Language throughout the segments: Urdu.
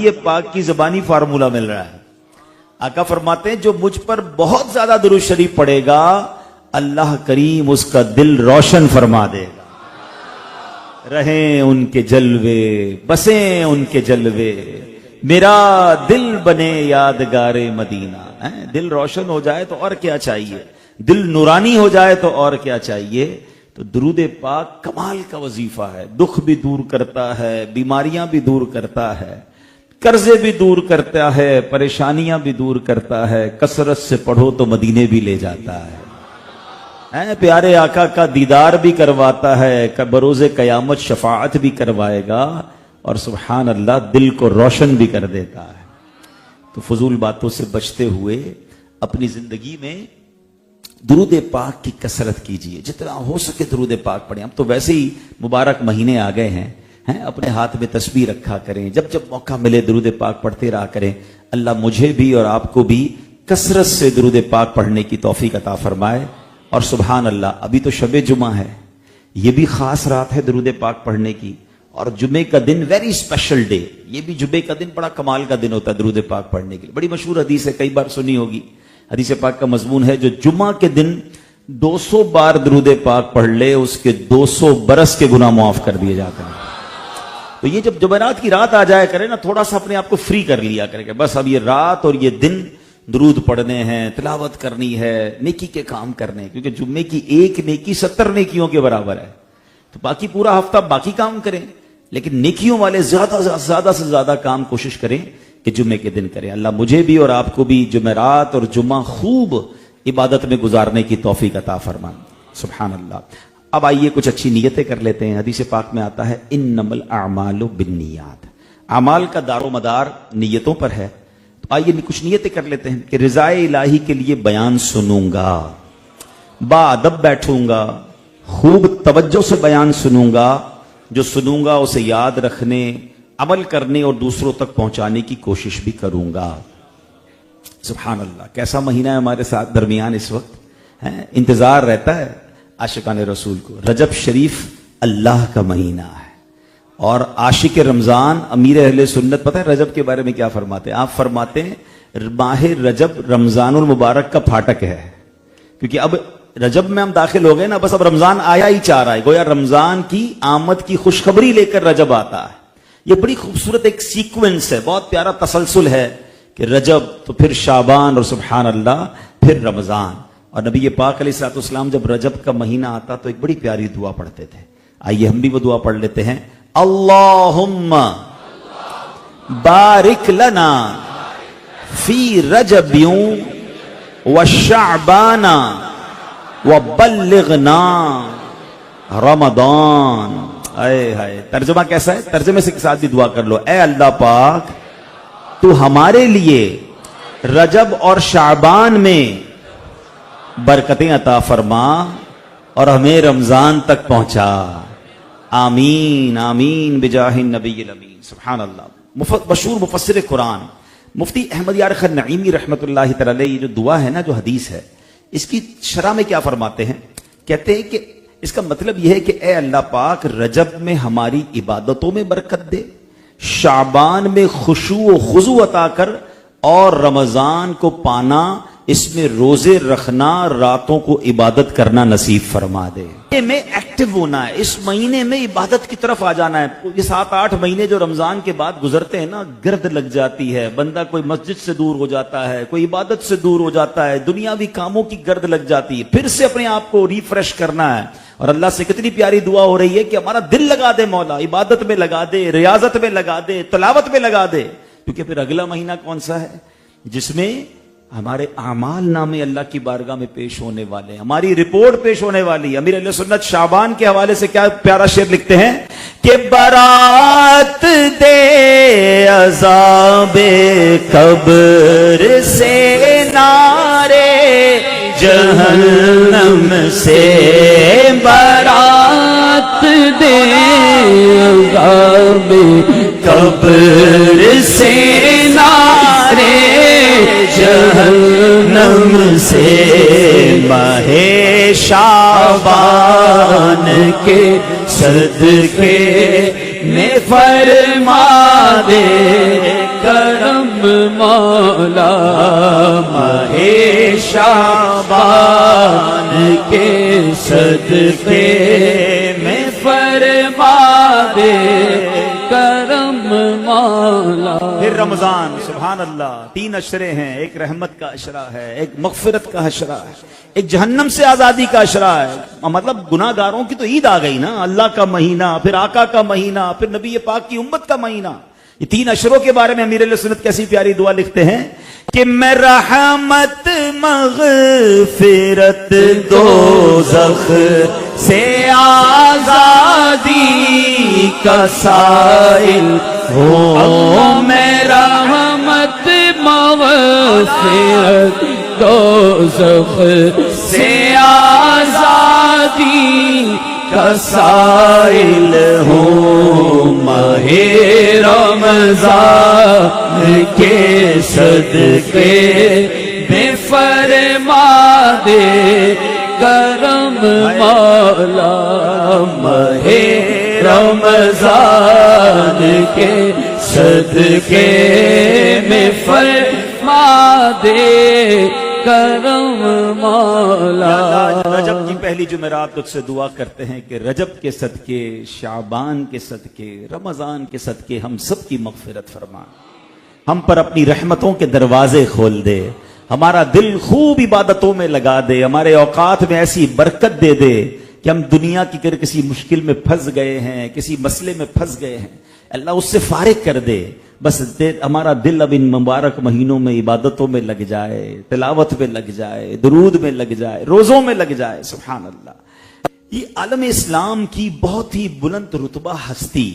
نبی پاک کی زبانی فارمولہ مل رہا ہے. آقا فرماتے ہیں جو مجھ پر بہت زیادہ درود شریف پڑھے گا اللہ کریم اس کا دل روشن فرما دے گا. رہیں ان کے جلوے بسیں ان کے جلوے میرا دل بنے یادگار مدینہ. دل روشن ہو جائے تو اور کیا چاہیے, دل نورانی ہو جائے تو اور کیا چاہیے. تو درود پاک کمال کا وظیفہ ہے, دکھ بھی دور کرتا ہے, بیماریاں بھی دور کرتا ہے, قرضے بھی دور کرتا ہے, پریشانیاں بھی دور کرتا ہے. کثرت سے پڑھو تو مدینے بھی لے جاتا ہے. پیارے آقا کا دیدار بھی کرواتا ہے, بروز قیامت شفاعت بھی کروائے گا, اور سبحان اللہ دل کو روشن بھی کر دیتا ہے. تو فضول باتوں سے بچتے ہوئے اپنی زندگی میں درود پاک کی کثرت کیجئے, جتنا ہو سکے درود پاک پڑھیں. ہم تو ویسے ہی مبارک مہینے آ گئے ہیں, اپنے ہاتھ میں تسبیح رکھا کریں, جب جب موقع ملے درود پاک پڑھتے رہا کریں. اللہ مجھے بھی اور آپ کو بھی کثرت سے درود پاک پڑھنے کی توفیق عطا فرمائے. اور سبحان اللہ ابھی تو شب جمعہ ہے, یہ بھی خاص رات ہے درود پاک پڑھنے کی, اور جمعے کا دن ویری اسپیشل ڈے. یہ بھی جمعے کا دن بڑا کمال کا دن ہوتا ہے درود پاک پڑھنے کے لیے. بڑی مشہور حدیث ہے, کئی بار سنی ہوگی. حدیث پاک کا مضمون ہے جو جمعہ کے دن 200 بار درود پاک پڑھ لے اس کے 200 برس کے گناہ معاف کر دیے جاتے ہیں. تو یہ جب جمعرات کی رات آ جائے کرے نا, تھوڑا سا اپنے آپ کو فری کر لیا کرے کہ بس اب یہ رات اور یہ دن درود پڑھنے ہیں, تلاوت کرنی ہے, نیکی کے کام کرنے, کیونکہ جمعے کی ایک نیکی 70 نیکیوں کے برابر ہے. تو باقی پورا ہفتہ باقی کام کریں, لیکن نیکیوں والے زیادہ سے زیادہ کام کوشش کریں کہ جمعے کے دن کریں. اللہ مجھے بھی اور آپ کو بھی جمعرات اور جمعہ خوب عبادت میں گزارنے کی توفیق عطا فرمائے. سبحان اللہ. اب آئیے کچھ اچھی نیتیں کر لیتے ہیں. حدیث پاک میں آتا ہے انما الاعمال بالنیات, اعمال کا دار و مدار نیتوں پر ہے. تو آئیے کچھ نیتیں کر لیتے ہیں کہ رضائے الہی کے لیے بیان سنوں گا, باادب بیٹھوں گا, خوب توجہ سے بیان سنوں گا, جو سنوں گا اسے یاد رکھنے, عمل کرنے اور دوسروں تک پہنچانے کی کوشش بھی کروں گا. سبحان اللہ. کیسا مہینہ ہے ہمارے ساتھ درمیان اس وقت, انتظار رہتا ہے عاشقان رسول کو. رجب شریف اللہ کا مہینہ ہے, اور عاشق رمضان امیر اہل سنت پتہ ہے رجب کے بارے میں کیا فرماتے ہیں؟ آپ فرماتے ہیں ماہ رجب رمضان المبارک کا پھاٹک ہے, کیونکہ اب رجب میں ہم داخل ہو گئے نا, بس اب رمضان آیا ہی چاہ رہا ہے, گویا رمضان کی آمد کی خوشخبری لے کر رجب آتا ہے. یہ بڑی خوبصورت ایک سیکوینس ہے, بہت پیارا تسلسل ہے کہ رجب تو پھر شعبان اور سبحان اللہ پھر رمضان. اور نبی پاک علیہ الصلوۃ والسلام جب رجب کا مہینہ آتا تو ایک بڑی پیاری دعا پڑھتے تھے. آئیے ہم بھی وہ دعا پڑھ لیتے ہیں. اللہم بارک لنا فی رجب و شعبان و بلغنا رمضان. اے ہائے, ترجمہ کیسا ہے؟ ترجمے سے ساتھ بھی دعا کر لو. اے اللہ پاک تو ہمارے لیے رجب اور شعبان میں برکتیں عطا فرما اور ہمیں رمضان تک پہنچا. آمین آمین بجاہ النبی الامین. سبحان اللہ. مشہور مفسر قرآن مفتی احمد یار خان نعیمی رحمۃ اللہ تعالی علیہ, یہ جو دعا ہے نا, جو حدیث ہے, اس کی شرح میں کیا فرماتے ہیں؟ کہتے ہیں کہ اس کا مطلب یہ ہے کہ اے اللہ پاک رجب میں ہماری عبادتوں میں برکت دے, شعبان میں خشوع و خضوع عطا کر, اور رمضان کو پانا, اس میں روزے رکھنا, راتوں کو عبادت کرنا نصیب فرما دے. میں ایکٹیو ہونا ہے, اس مہینے میں عبادت کی طرف آ جانا ہے. یہ 7-8 مہینے جو رمضان کے بعد گزرتے ہیں نا, گرد لگ جاتی ہے, بندہ کوئی مسجد سے دور ہو جاتا ہے, کوئی عبادت سے دور ہو جاتا ہے, دنیاوی کاموں کی گرد لگ جاتی ہے. پھر سے اپنے آپ کو ریفریش کرنا ہے, اور اللہ سے کتنی پیاری دعا ہو رہی ہے کہ ہمارا دل لگا دے مولا, عبادت میں لگا دے, ریاضت میں لگا دے, تلاوت میں لگا دے. کیونکہ پھر اگلا مہینہ کون سا ہے جس میں ہمارے اعمال نامے اللہ کی بارگاہ میں پیش ہونے والے, ہماری رپورٹ پیش ہونے والی. امیر اہل سنت شعبان کے حوالے سے کیا پیارا شعر لکھتے ہیں کہ برات دے عذاب قبر سے, نارے جہنم سے, برات دے عذاب قبر سے, نارے جہنم سے, ماہ شعبان کے صدقے میں فرما دے مولا ماہ شعبان کے صدقے میں فرما دے کرم مولا. پھر رمضان، سبحان اللہ، 3 اشرے ہیں. ایک رحمت کا اشرہ ہے، ایک مغفرت کا اشرہ ہے، ایک جہنم سے آزادی کا اشرہ ہے. مطلب گناہ گاروں کی تو عید آ گئی نا. اللہ کا مہینہ، پھر آقا کا مہینہ، پھر نبی پاک کی امت کا مہینہ. یہ 3 اشروں کے بارے میں امیر اہل سنت کیسی پیاری دعا لکھتے ہیں کہ میں رحمت مغفرت دوزخ سے آزادی کا سائل ہوں. میں رحمت مغفرت دوزخ سے آزادی کا سائل ہوں. ماہ رمضان کے صدقے میں فرما دے کرم مولا ماہ رمضان کے صدقے میں فرما دے کرم مولا. رجب کی پہلی جمعرات تجھ سے دعا کرتے ہیں کہ رجب کے صدقے، شعبان کے صدقے، رمضان کے صدقے ہم سب کی مغفرت فرما. ہم پر اپنی رحمتوں کے دروازے کھول دے، ہمارا دل خوب عبادتوں میں لگا دے، ہمارے اوقات میں ایسی برکت دے دے کہ ہم دنیا کی کسی مشکل میں پھنس گئے ہیں، کسی مسئلے میں پھنس گئے ہیں، اللہ اس سے فارغ کر دے. بس ہمارا دل اب ان مبارک مہینوں میں عبادتوں میں لگ جائے، تلاوت میں لگ جائے، درود میں لگ جائے، روزوں میں لگ جائے. سبحان اللہ. یہ عالم اسلام کی بہت ہی بلند رتبہ ہستی،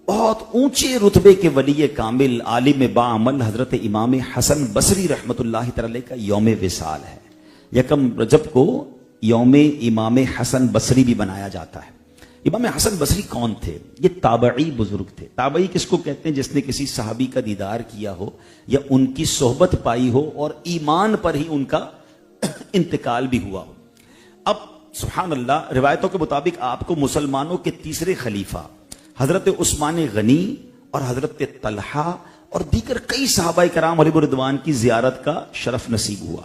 بہت اونچے رتبے کے ولی کامل عالم باعمل حضرت امام حسن بصری رحمت اللہ تعالی کا یوم وصال ہے. 1 رجب کو یوم امام حسن بصری بھی بنایا جاتا ہے. امام حسن بصری کون تھے؟ یہ تابعی بزرگ تھے. تابعی کس کو کہتے ہیں؟ جس نے کسی صحابی کا دیدار کیا ہو یا ان کی صحبت پائی ہو اور ایمان پر ہی ان کا انتقال بھی ہوا ہو. اب سبحان اللہ، روایتوں کے مطابق آپ کو مسلمانوں کے تیسرے خلیفہ حضرت عثمان غنی اور حضرت طلحہ اور دیگر کئی صحابہ کرام علیہ رضوان کی زیارت کا شرف نصیب ہوا.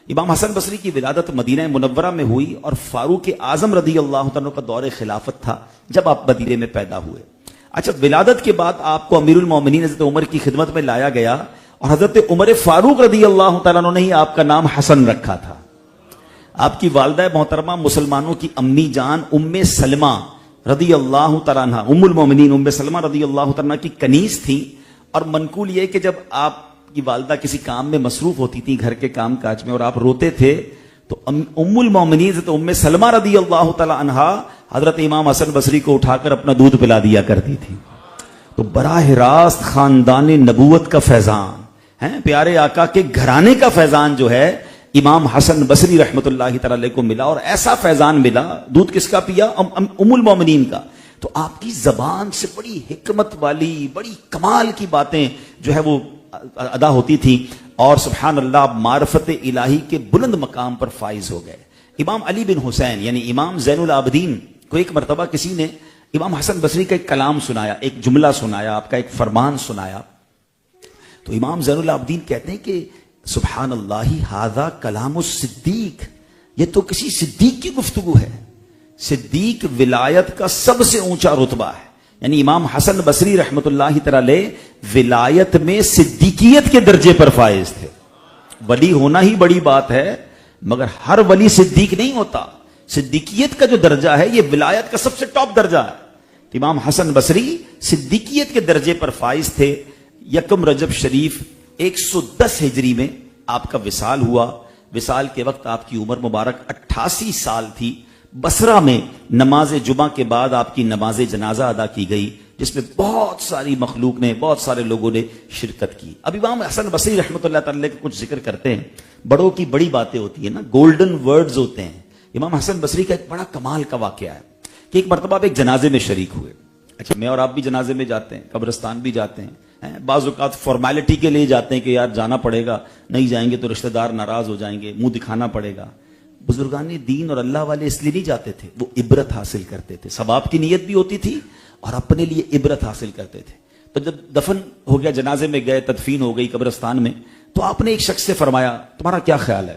امام حسن بصری کی ولادت مدینہ منورہ میں ہوئی اور فاروق اعظم رضی اللہ عنہ کا دور خلافت تھا جب آپ مدینے میں پیدا ہوئے. اچھا، ولادت کے بعد آپ کو امیر المومنین حضرت عمر کی خدمت میں لایا گیا اور حضرت عمر فاروق رضی اللہ تعالیٰ عنہ نے ہی آپ کا نام حسن رکھا تھا. آپ کی والدہ محترمہ مسلمانوں کی امی جان ام سلمہ رضی اللہ تعالیٰ عنہ، ام المومنین ام سلمہ رضی اللہ تعالیٰ عنہ کی کنیز تھی. اور منقول یہ کہ جب آپ کی والدہ کسی کام میں مصروف ہوتی تھی، گھر کے کام کاج میں، اور آپ روتے تھے تو ام المومنین حضرت ام سلمہ رضی اللہ تعالیٰ عنہ حضرت امام حسن بصری کو اٹھا کر اپنا دودھ پلا دیا کرتی تھی. تو براہ راست خاندان نبوت کا فیضان ہے، پیارے آقا کے گھرانے کا فیضان جو ہے امام حسن بصری رحمت اللہ تعالی کو ملا. اور ایسا فیضان ملا، دودھ کس کا پیا؟ ام المومنین کا. تو آپ کی زبان سے بڑی حکمت والی، بڑی کمال کی باتیں جو ہے وہ ادا ہوتی تھی. اور سبحان اللہ، معرفت الہی کے بلند مقام پر فائز ہو گئے. امام علی بن حسین یعنی امام زین العابدین کو ایک مرتبہ کسی نے امام حسن بصری کا ایک کلام سنایا، ایک جملہ سنایا، آپ کا ایک فرمان سنایا. تو امام زین العابدین کہتے ہیں کہ سبحان اللہ، ھذا کلام الصدیق، یہ تو کسی صدیق کی گفتگو ہے. صدیق ولایت کا سب سے اونچا رتبہ ہے. یعنی امام حسن بصری رحمت اللہ تعالی ولایت میں صدیقیت کے درجے پر فائز تھے. ولی ہونا ہی بڑی بات ہے، مگر ہر ولی صدیق نہیں ہوتا. صدیقیت کا جو درجہ ہے یہ ولایت کا سب سے ٹاپ درجہ ہے. امام حسن بصری صدیقیت کے درجے پر فائز تھے. 1 رجب شریف 110 ہجری میں آپ کا وصال ہوا. وصال کے وقت آپ کی عمر مبارک 88 سال تھی. بصرہ میں نماز جمعہ کے بعد آپ کی نماز جنازہ ادا کی گئی، جس میں بہت ساری مخلوق نے، بہت سارے لوگوں نے شرکت کی. اب امام حسن بصری رحمۃ اللہ تعالی کا کچھ ذکر کرتے ہیں. بڑوں کی بڑی باتیں ہوتی ہیں نا، گولڈن ورڈز ہوتے ہیں. امام حسن بصری کا ایک بڑا کمال کا واقعہ ہے کہ ایک مرتبہ آپ ایک جنازے میں شریک ہوئے. اچھا، میں اور آپ بھی جنازے میں جاتے ہیں، قبرستان بھی جاتے ہیں. بعض اوقات فارمیلٹی کے لیے جاتے ہیں کہ یار جانا پڑے گا، نہیں جائیں گے تو رشتہ دار ناراض ہو جائیں گے، منہ دکھانا پڑے گا. بزرگان دین اور اللہ والے اس لیے نہیں جاتے تھے، وہ عبرت حاصل کرتے تھے. ثواب کی نیت بھی ہوتی تھی اور اپنے لیے عبرت حاصل کرتے تھے. تو جب دفن ہو گیا, جنازے میں گئے, تدفین ہو گئی قبرستان میں, تو آپ نے ایک شخص سے فرمایا تمہارا کیا خیال ہے؟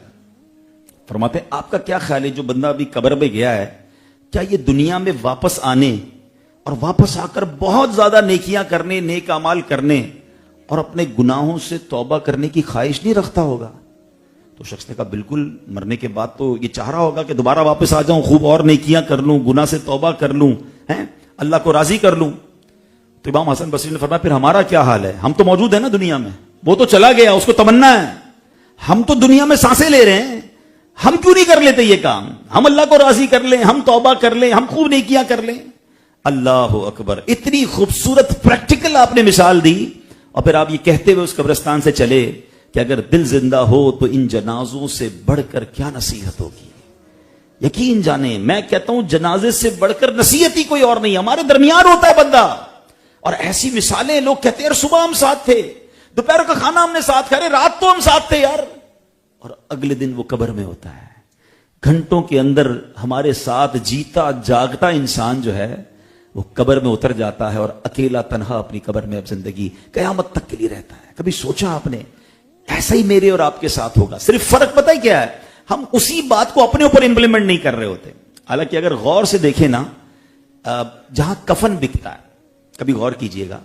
فرماتے ہیں آپ کا کیا خیال ہے جو بندہ ابھی قبر میں گیا ہے, کیا یہ دنیا میں واپس آنے اور واپس آ کر بہت زیادہ نیکیاں کرنے, نیک اعمال کرنے اور اپنے گناہوں سے توبہ کرنے کی خواہش نہیں رکھتا ہوگا؟ تو شخص نے کہا بالکل, مرنے کے بعد تو یہ چاہ رہا ہوگا کہ دوبارہ واپس آ جاؤں, خوب اور نیکیاں کر لوں, گناہ سے توبہ کر لوں, اللہ کو راضی کر لوں. تو امام حسن بصری نے فرمایا پھر ہمارا کیا حال ہے؟ ہم تو موجود ہیں نا دنیا میں, وہ تو چلا گیا, اس کو تمنا ہے, ہم تو دنیا میں سانسیں لے رہے ہیں, ہم کیوں نہیں کر لیتے یہ کام؟ ہم اللہ کو راضی کر لیں, ہم توبہ کر لیں, ہم خوب نیکیاں کر لیں. اللہ اکبر, اتنی خوبصورت پریکٹیکل آپ نے مثال دی, اور پھر آپ یہ کہتے ہوئے اس قبرستان سے چلے کہ اگر دل زندہ ہو تو ان جنازوں سے بڑھ کر کیا نصیحت ہوگی. یقین جانیں, میں کہتا ہوں جنازے سے بڑھ کر نصیحت ہی کوئی اور نہیں. ہمارے درمیان ہوتا ہے بندہ, اور ایسی مثالیں لوگ کہتے ہیں یار صبح ہم ساتھ تھے, دوپہر کا کھانا ہم نے ساتھ کھایا, رات تو ہم ساتھ تھے یار, اور اگلے دن وہ قبر میں ہوتا ہے. گھنٹوں کے اندر ہمارے ساتھ جیتا جاگتا انسان جو ہے وہ قبر میں اتر جاتا ہے, اور اکیلا تنہا اپنی قبر میں اب زندگی قیامت تک کے لیے رہتا ہے. کبھی سوچا آپ نے ایسا ہی میرے اور آپ کے ساتھ ہوگا؟ صرف فرق پتہ ہے کیا ہے, ہم اسی بات کو اپنے اوپر امپلیمنٹ نہیں کر رہے ہوتے. حالانکہ اگر غور سے دیکھیں نا, جہاں کفن بکتا ہے, کبھی غور کیجئے گا,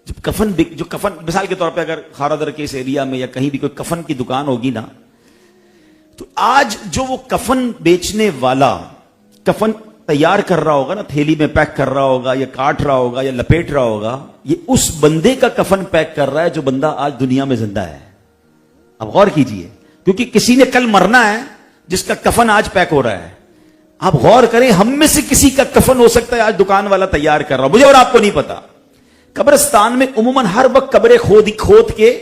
جب کفن جو کفن, مثال کے طور پہ اگر خارادر کے اس ایریا میں یا کہیں بھی کوئی کفن کی دکان ہوگی نا, تو آج جو وہ کفن بیچنے والا کفن تیار کر رہا ہوگا نا, تھیلی میں پیک کر رہا ہوگا یا کاٹ رہا ہوگا یا لپیٹ رہا ہوگا, یہ اس بندے کا کفن پیک کر رہا ہے جو بندہ آج دنیا میں زندہ ہے. اب غور کیجئے, کیونکہ کسی نے کل مرنا ہے جس کا کفن آج پیک ہو رہا ہے. آپ غور کریں, ہم میں سے کسی کا کفن ہو سکتا ہے آج دکان والا تیار کر رہا, مجھے اور آپ کو نہیں پتا. قبرستان میں عموماً ہر وقت قبریں کھود کے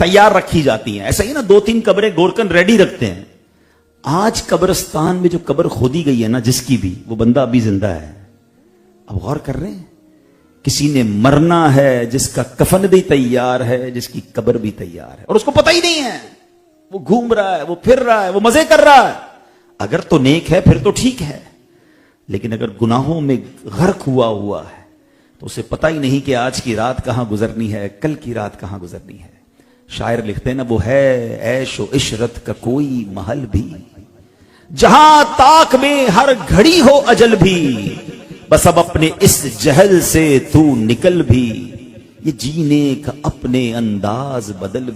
تیار رکھی جاتی ہیں. ایسا ہی نا 2-3 قبریں گورکن ریڈی رکھتے ہیں. آج قبرستان میں جو قبر کھودی گئی ہے نا جس کی بھی, وہ بندہ ابھی زندہ ہے. اب غور کر رہے ہیں, کسی نے مرنا ہے جس کا کفن بھی تیار ہے, جس کی قبر بھی تیار ہے, اور اس کو پتہ ہی نہیں ہے. وہ گھوم رہا ہے, وہ پھر رہا ہے, وہ مزے کر رہا ہے. اگر تو نیک ہے پھر تو ٹھیک ہے, لیکن اگر گناہوں میں غرق ہوا ہے تو اسے پتہ ہی نہیں کہ آج کی رات کہاں گزرنی ہے, کل کی رات کہاں گزرنی ہے. شاعر لکھتے ہیں نا, وہ ہے عیش و عشرت کا کوئی محل بھی, جہاں طاق میں ہر گھڑی ہو اجل بھی, بس اب اپنے اس جہل سے تو نکل بھی, یہ جینے کا اپنے انداز بدل بھی.